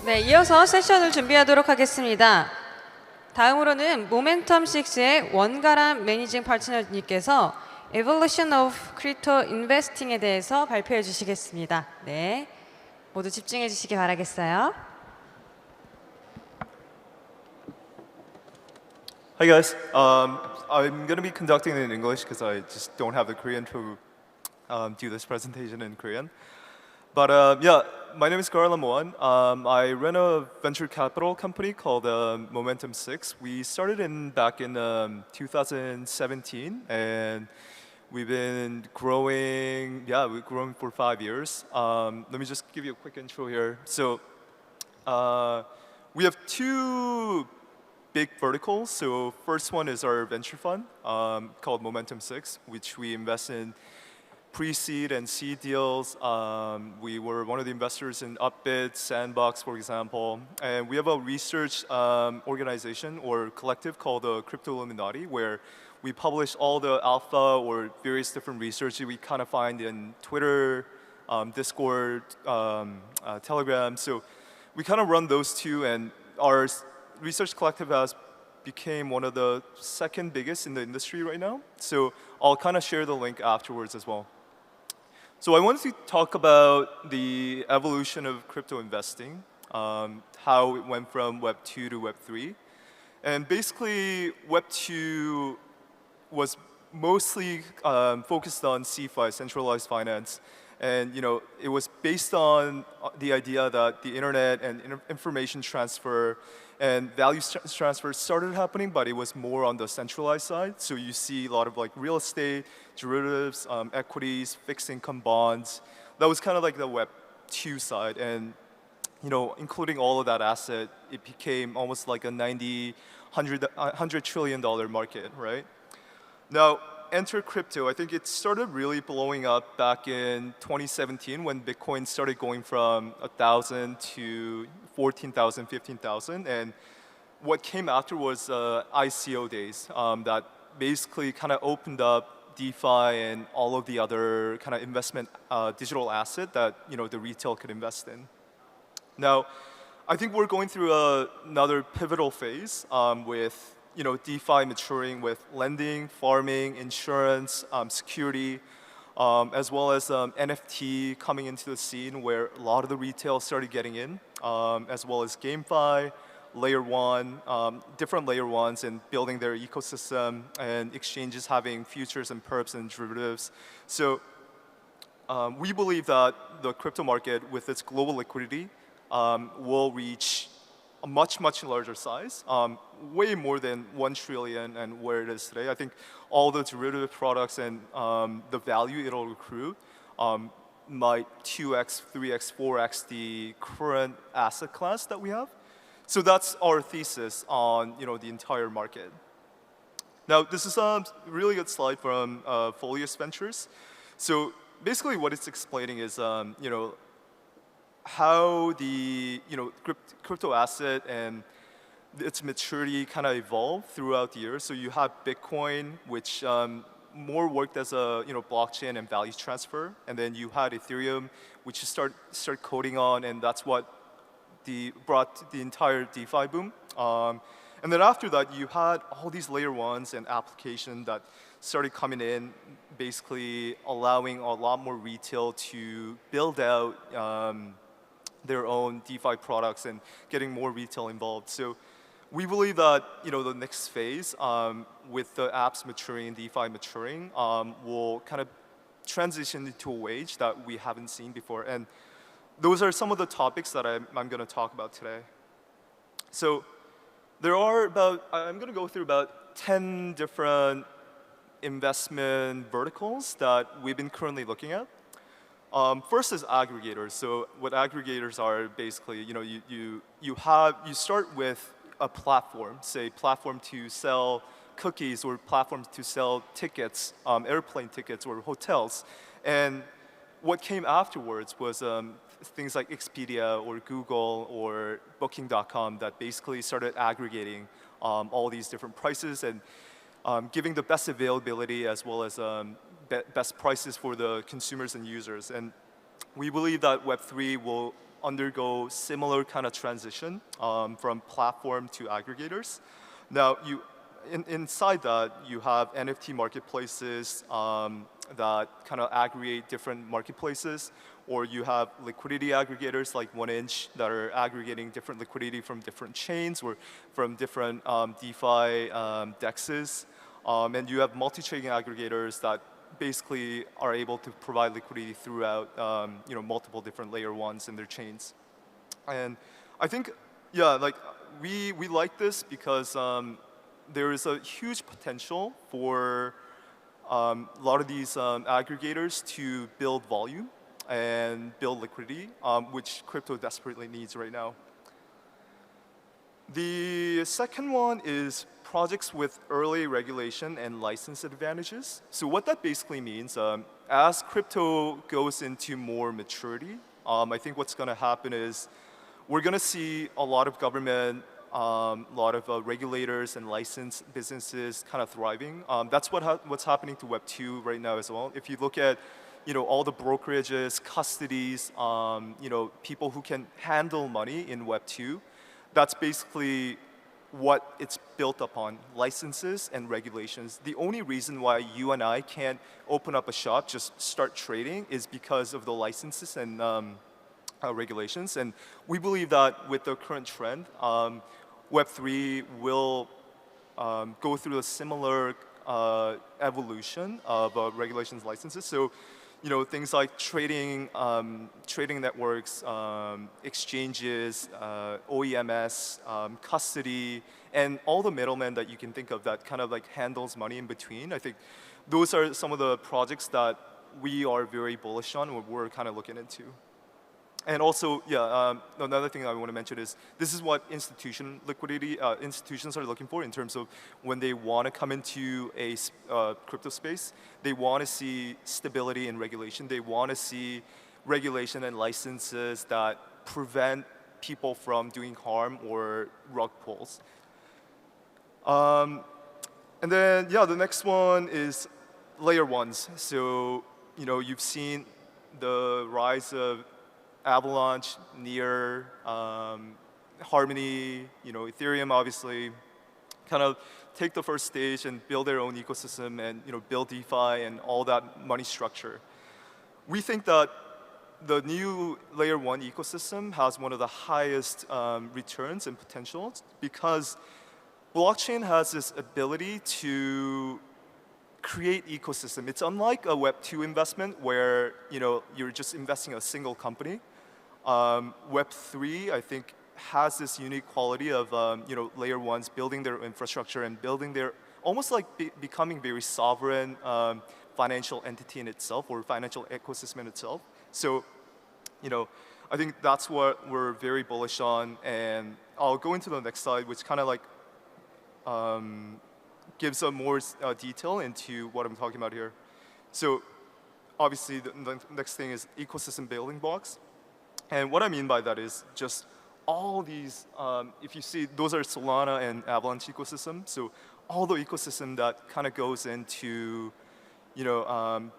네, 이어서 세션을 준비하도록 하겠습니다. 다음으로는 모멘텀 6의 원가람 매니징 파트너님께서 Evolution of Crypto Investing에 대해서 발표해 주시겠습니다. 네, 모두 집중해 주시기 바라겠어요. Hi guys, I'm going to be conducting it in English because I just don't have the Korean to do this presentation in Korean. But yeah, my name is Garlam. I run a venture capital company called Momentum 6. We started back in 2017, and we've been growing. Yeah, we've grown for 5 years. Let me just give you a quick intro here. So we have two big verticals. So first one is our venture fund called Momentum 6, which we invest in pre-seed and seed deals. We were one of the investors in Upbit, Sandbox, for example. And we have a research organization or collective called the Crypto Illuminati, where we publish all the alpha or various different research that we kind of find in Twitter, Discord, Telegram. So we kind of run those two, and our research collective has became one of the second biggest in the industry right now. So I'll kind of share the link afterwards as well. So I wanted to talk about the evolution of crypto investing, how it went from Web 2 to Web 3. And basically, Web 2 was mostly focused on CeFi, centralized finance. And it was based on the idea that the internet and information transfer and value transfer started happening, but it was more on the centralized side. So you see a lot of like real estate, derivatives, equities, fixed income bonds. That was kind of like the Web 2 side. And including all of that asset, it became almost like a $100 trillion market, right? Now, enter crypto. I think it started really blowing up back in 2017 when Bitcoin started going from 1,000 to 14,000, 15,000. And what came after was ICO days that basically kind of opened up DeFi and all of the other kind of investment digital asset that the retail could invest in. Now, I think we're going through another pivotal phase with DeFi maturing with lending, farming, insurance, security, as well as NFT coming into the scene where a lot of the retail started getting in, as well as GameFi, Layer 1, different Layer 1s and building their ecosystem, and exchanges having futures and perps and derivatives. So we believe that the crypto market with its global liquidity will reach a much, much larger size, way more than 1 trillion and where it is today. I think all the derivative products and the value it'll accrue might 2x, 3x, 4x the current asset class that we have. So that's our thesis on the entire market. Now, this is a really good slide from Folius Ventures. So basically what it's explaining is how the crypto asset and its maturity kind of evolved throughout the years. So you have Bitcoin, which more worked as a blockchain and value transfer, and then you had Ethereum, which you start coding on, and that's what brought the entire DeFi boom. And then after that, you had all these layer ones and applications that started coming in, basically allowing a lot more retail to build out their own DeFi products and getting more retail involved. So we believe that the next phase with the apps maturing, DeFi maturing, will kind of transition into a wage that we haven't seen before. And those are some of the topics that I'm going to talk about today. So I'm going to go through about 10 different investment verticals that we've been currently looking at. First is aggregators. So what aggregators are basically, you start with a platform, say platform to sell cookies or platforms to sell tickets, airplane tickets or hotels. And what came afterwards was things like Expedia or Google or Booking.com that basically started aggregating all these different prices and giving the best availability as well as best prices for the consumers and users. And we believe that Web3 will undergo similar kind of transition from platform to aggregators. Now, inside that, you have NFT marketplaces that kind of aggregate different marketplaces, or you have liquidity aggregators like 1inch that are aggregating different liquidity from different chains or from different DeFi dexes. And you have multi-chain aggregators that basically are able to provide liquidity throughout multiple different layer ones in their chains. And I think, yeah, like we like this because there is a huge potential for a lot of these aggregators to build volume and build liquidity, which crypto desperately needs right now. The second one is projects with early regulation and license advantages. So what that basically means, as crypto goes into more maturity, I think what's going to happen is we're going to see a lot of government, a lot of regulators and licensed businesses kind of thriving. That's what's happening to Web2 right now as well. If you look at all the brokerages, custodies, people who can handle money in Web2, that's basically what it's built upon, licenses and regulations. The only reason why you and I can't open up a shop, just start trading, is because of the licenses and regulations. And we believe that with the current trend, Web3 will go through a similar evolution of regulations licenses. So, things like trading networks, exchanges, OEMS, custody, and all the middlemen that you can think of that kind of like handles money in between. I think those are some of the projects that we are very bullish on, or we're kind of looking into. And also, yeah, another thing I want to mention is this is what institutions are looking for in terms of when they want to come into a crypto space. They want to see stability and regulation. They want to see regulation and licenses that prevent people from doing harm or rug pulls. And then, yeah, the next one is layer ones. So, you've seen the rise of Avalanche, Near, Harmony, Ethereum, obviously, kind of take the first stage and build their own ecosystem and build DeFi and all that money structure. We think that the new layer one ecosystem has one of the highest returns and potentials because blockchain has this ability to create ecosystem. It's unlike a Web2 investment where you're just investing in a single company. Web3, I think, has this unique quality of layer ones building their infrastructure and building their almost like becoming very sovereign financial entity in itself or financial ecosystem in itself. So, I think that's what we're very bullish on. And I'll go into the next slide, which kind of like gives a more detail into what I'm talking about here. So, obviously, the next thing is ecosystem building blocks. And what I mean by that is just all these, if you see, those are Solana and Avalanche ecosystem. So all the ecosystem that kind of goes into,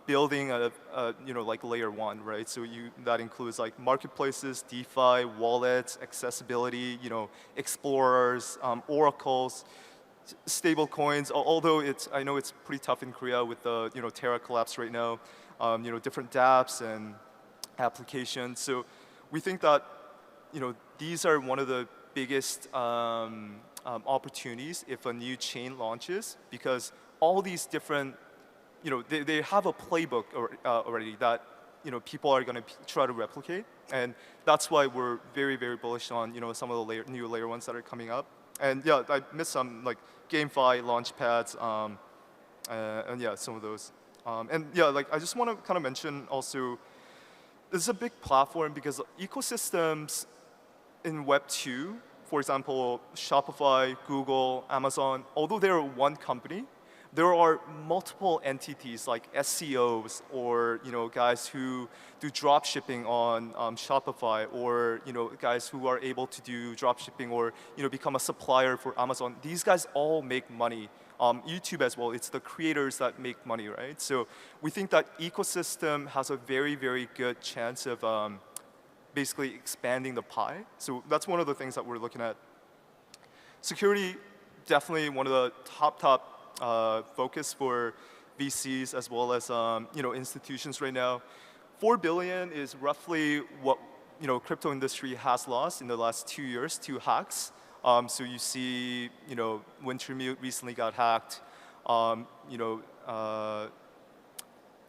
building like layer one, right? So that includes like marketplaces, DeFi, wallets, accessibility, explorers, oracles, stable coins. Although I know it's pretty tough in Korea with the Terra collapse right now. Different dApps and applications. So we think that these are one of the biggest opportunities if a new chain launches, because all these different, they have a playbook already that people are going to try to replicate, and that's why we're very, very bullish on some of the new layer ones that are coming up. And yeah, I missed some like GameFi, Launchpads, and yeah, some of those. And yeah, like I just want to kind of mention also, this is a big platform because ecosystems in Web 2, for example, Shopify, Google, Amazon, although they're one company, there are multiple entities like SEOs or guys who do drop shipping on Shopify, or guys who are able to do drop shipping or become a supplier for Amazon. These guys all make money. YouTube as well, it's the creators that make money, right? So we think that ecosystem has a very, very good chance of basically expanding the pie. So that's one of the things that we're looking at. Security, definitely one of the top focus for VCs as well as institutions right now. 4 billion is roughly what crypto industry has lost in the last 2 years to hacks. So you see, Wintermute recently got hacked.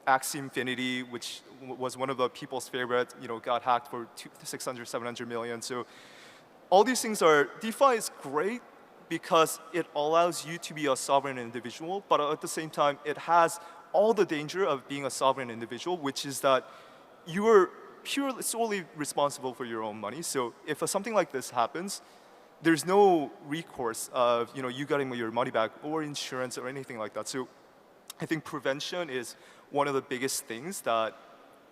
Axie Infinity, which was one of the people's favorite, got hacked for 600, 700 million. So all these things are, DeFi is great because it allows you to be a sovereign individual, but at the same time, it has all the danger of being a sovereign individual, which is that you are purely, solely responsible for your own money. So if something like this happens, there's no recourse of you getting your money back or insurance or anything like that. So I think prevention is one of the biggest things that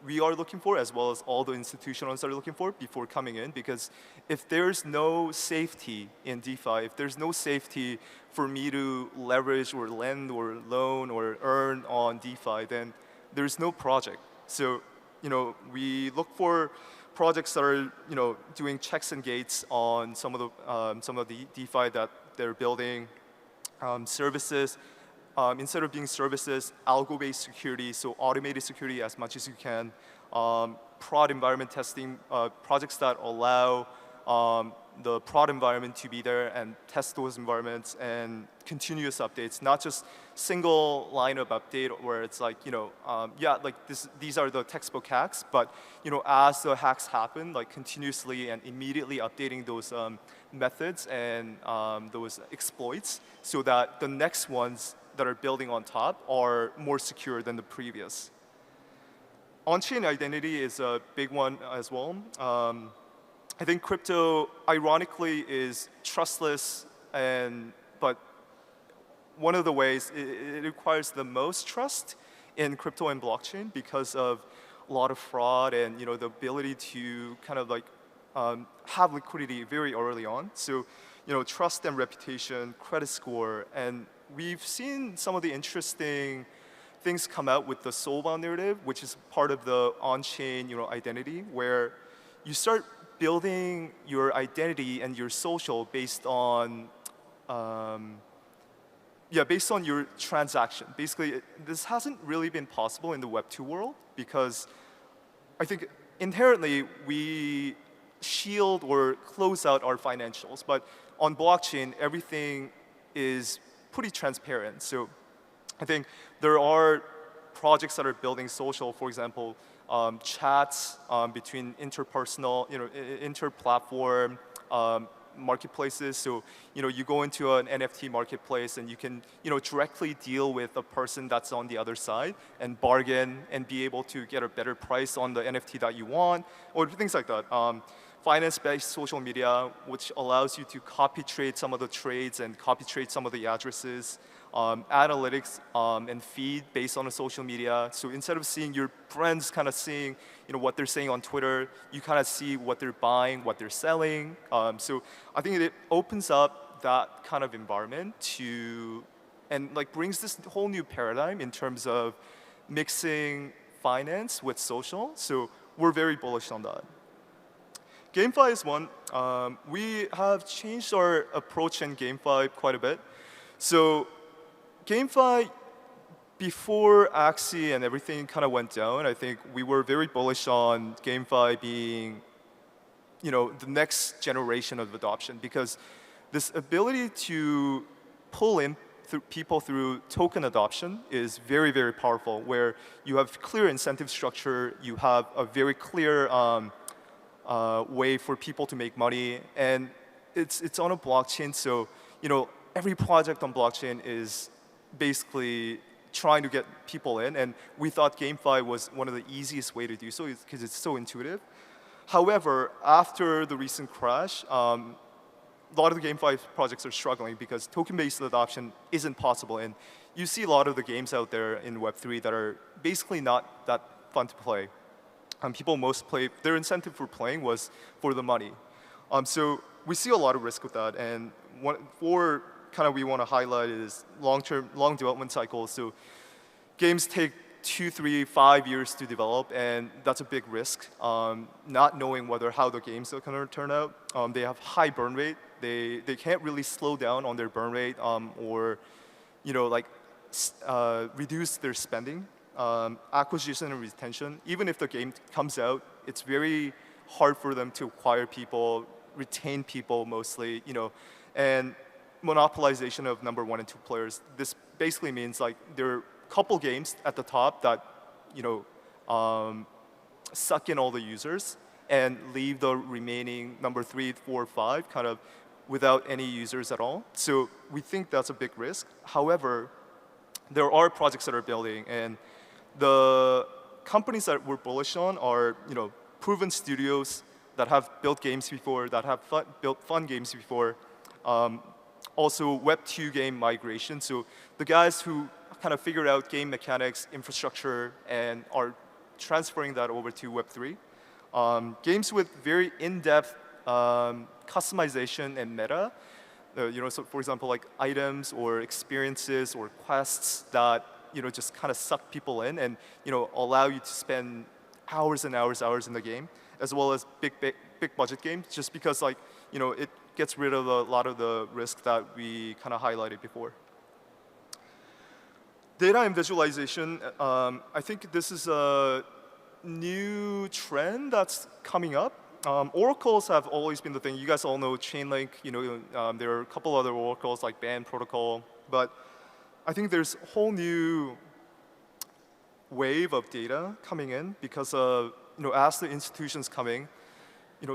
we are looking for, as well as all the institutions are looking for before coming in. Because if there's no safety in DeFi, if there's no safety for me to leverage or lend or loan or earn on DeFi, then there's no project. So we look for projects that are doing checks and gates on some of the DeFi that they're building, services. Instead of being services, algo-based security, so automated security as much as you can, prod environment testing, projects that allow the prod environment to be there and test those environments, and continuous updates, not just single line of update where it's like, these are the textbook hacks, but as the hacks happen, like continuously and immediately updating those methods and those exploits so that the next ones that are building on top are more secure than the previous. On-chain identity is a big one as well. I think crypto, ironically, is trustless, but one of the ways it requires the most trust in crypto and blockchain because of a lot of fraud and the ability to kind of like have liquidity very early on. So trust and reputation, credit score, and we've seen some of the interesting things come out with the soulbound narrative, which is part of the on-chain identity, where you start building your identity and your social based on based on your transaction. Basically, this hasn't really been possible in the Web2 world because I think inherently we shield or close out our financials, but on blockchain, everything is pretty transparent. So I think there are projects that are building social, for example, chats between interpersonal, inter-platform marketplaces. So you go into an NFT marketplace and you can directly deal with a person that's on the other side and bargain and be able to get a better price on the NFT that you want, or things like that. Finance-based social media, which allows you to copy trade some of the trades and copy trade some of the addresses. Analytics and feed based on the social media. So instead of seeing your friends kind of seeing what they're saying on Twitter, you kind of see what they're buying, what they're selling. So I think it opens up that kind of environment and brings this whole new paradigm in terms of mixing finance with social. So we're very bullish on that. GameFi is one. We have changed our approach in GameFi quite a bit. So GameFi, before Axie and everything kind of went down, I think we were very bullish on GameFi being the next generation of adoption, because this ability to pull in people through token adoption is very, very powerful, where you have clear incentive structure, you have a very clear way for people to make money, and it's on a blockchain, so every project on blockchain is basically trying to get people in, and we thought GameFi was one of the easiest way to do so because it's so intuitive. However, after the recent crash, a lot of the GameFi projects are struggling because token-based adoption isn't possible, and you see a lot of the games out there in Web3 that are basically not that fun to play. People most play, their incentive for playing was for the money. So we see a lot of risk with that, and we want to highlight is long development cycles. So games take 2, 3, 5 years to develop, and that's a big risk. Not knowing how the games are going to turn out. They have high burn rate. They can't really slow down on their burn rate or like reduce their spending, acquisition and retention. Even if the game comes out, it's very hard for them to acquire people, retain people mostly, and monopolization of number 1 and 2 players. This basically means like there are a couple games at the top that suck in all the users and leave the remaining number 3, 4, 5 kind of without any users at all. So we think that's a big risk. However, there are projects that are building, and the companies that we're bullish on are proven studios that have built games before, that have built fun games before. Also Web 2 game migration. So the guys who kind of figured out game mechanics, infrastructure, and are transferring that over to Web 3. Games with very in-depth customization and meta. So for example, like items or experiences or quests that just kind of suck people in and allow you to spend hours and hours in the game, as well as big budget games, just because like it gets rid of a lot of the risk that we kind of highlighted before. Data and visualization. I think this is a new trend that's coming up. Oracles have always been the thing. You guys all know Chainlink. There are a couple other oracles like Band Protocol, but I think there's a whole new wave of data coming in because as the institutions coming,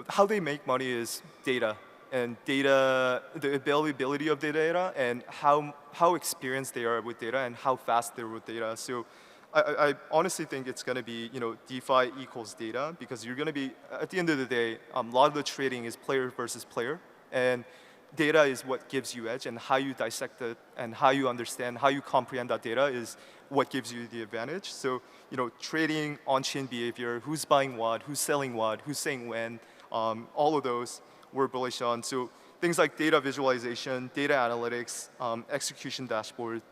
how they make money is data, and data, the availability of the data, and how experienced they are with data and how fast they're with data. So I honestly think it's going to be DeFi equals data, because you're going to be, at the end of the day, a lot of the trading is player versus player, and data is what gives you edge, and how you dissect it and how you understand, how you comprehend that data is what gives you the advantage. So trading, on-chain behavior, who's buying what, who's selling what, who's saying when, all of those we're bullish on. So things like data visualization, data analytics, execution dashboard,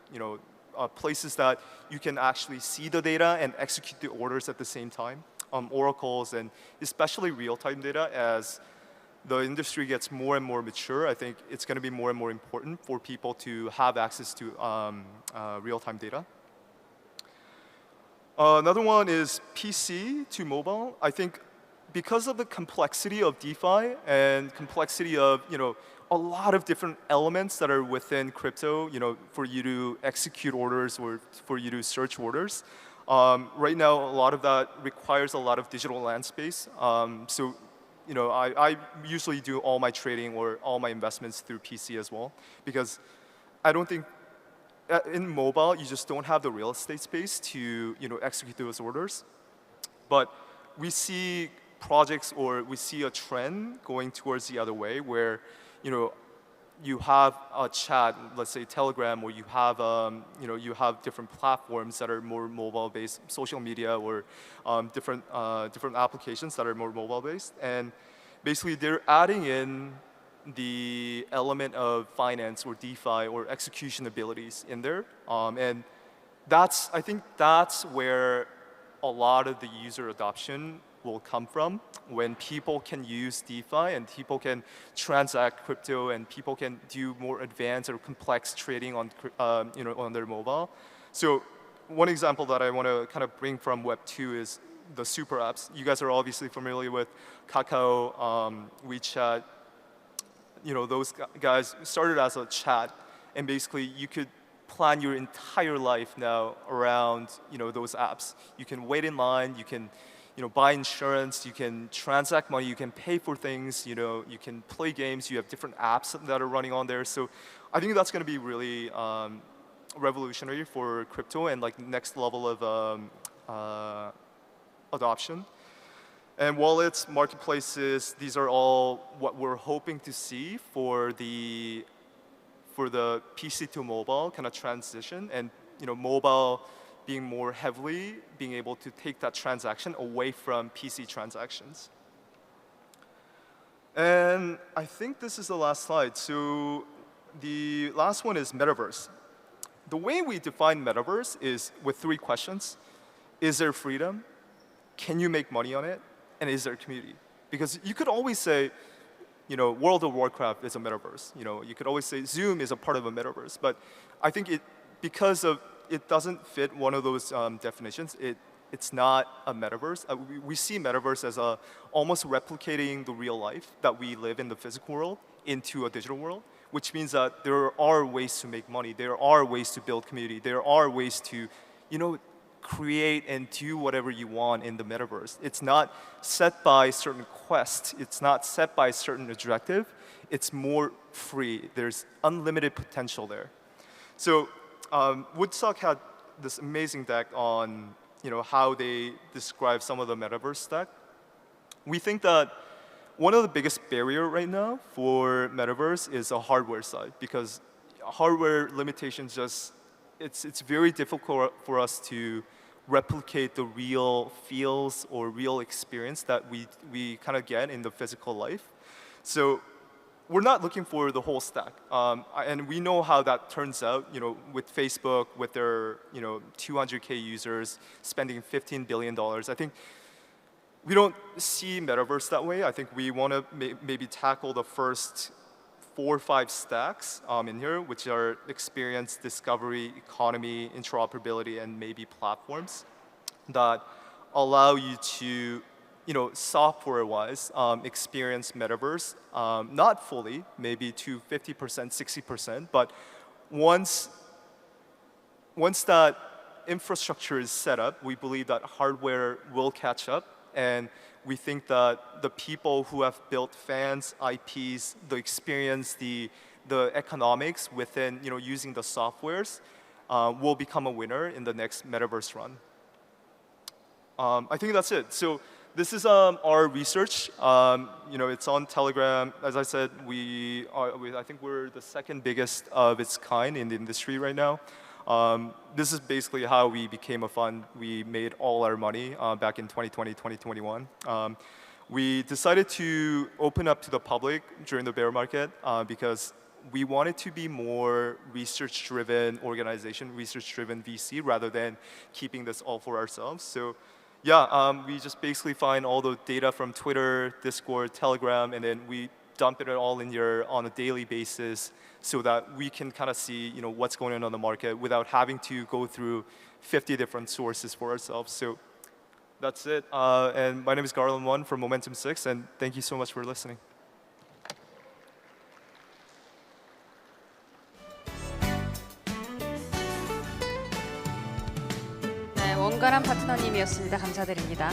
places that you can actually see the data and execute the orders at the same time. Oracles, and especially real-time data. As the industry gets more and more mature, I think it's going to be more and more important for people to have access to real-time data. Another one is PC to mobile. I think because of the complexity of DeFi and complexity of a lot of different elements that are within crypto, for you to execute orders or for you to search orders. Right now, a lot of that requires a lot of digital land space. So, I usually do all my trading or all my investments through PC as well, because I don't think in mobile you just don't have the real estate space to execute those orders. But we see projects, or we see a trend going towards the other way, where you have a chat, let's say Telegram, or you have different platforms that are more mobile-based, social media, or different applications that are more mobile-based, and basically they're adding in the element of finance or DeFi or execution abilities in there, and I think that's where a lot of the user adoption will come from, when people can use DeFi and people can transact crypto and people can do more advanced or complex trading on on their mobile. So one example that I want to kind of bring from Web 2 is the super apps. You guys are obviously familiar with Kakao, WeChat. Those guys started as a chat, and basically you could plan your entire life now around those apps. You can wait in line, you can buy insurance, you can transact money, you can pay for things, you can play games, you have different apps that are running on there. So I think that's going to be really revolutionary for crypto and like next level of adoption. And wallets, marketplaces, these are all what we're hoping to see for the PC to mobile kind of transition, and mobile being more heavily being able to take that transaction away from PC transactions. And I think this is the last slide. So the last one is metaverse. The way we define metaverse is with 3 questions. is there freedom? Can you make money on it? And is there a community? Because you could always say, World of Warcraft is a metaverse. You could always say Zoom is a part of a metaverse. But I think because it doesn't fit one of those definitions, it's not a metaverse. We see metaverse as almost replicating the real life that we live in the physical world into a digital world, which means that there are ways to make money. There are ways to build community. There are ways to, create and do whatever you want in the metaverse. It's not set by certain quest. It's not set by a certain objective. It's more free. There's unlimited potential there. So Woodstock had this amazing deck on how they describe some of the metaverse stack. We think that one of the biggest barrier right now for metaverse is a hardware side, because hardware limitations it's very difficult for us to replicate the real feels or real experience that we kind of get in the physical life. So we're not looking for the whole stack, and we know how that turns out. With Facebook, with their 200K users spending $15 billion. I think we don't see metaverse that way. I think we want to maybe tackle the first 4 or 5 stacks in here, which are experience, discovery, economy, interoperability, and maybe platforms that allow you to software-wise, experience metaverse, not fully, maybe to 50%, 60%, but once that infrastructure is set up, we believe that hardware will catch up, and we think that the people who have built fans, IPs, the experience, the economics within using the softwares will become a winner in the next metaverse run. I think that's it. So this is our research. It's on Telegram. As I said, I think we're the second biggest of its kind in the industry right now. This is basically how we became a fund. We made all our money back in 2020, 2021. We decided to open up to the public during the bear market because we wanted to be more research-driven organization, research-driven VC, rather than keeping this all for ourselves. So yeah, we just basically find all the data from Twitter, Discord, Telegram, and then we dump it all in here on a daily basis so that we can kind of see what's going on the market without having to go through 50 different sources for ourselves. So that's it. And my name is Garlam from Momentum 6, and thank you so much for listening. 네, 원가람 파트너님이었습니다. 감사드립니다.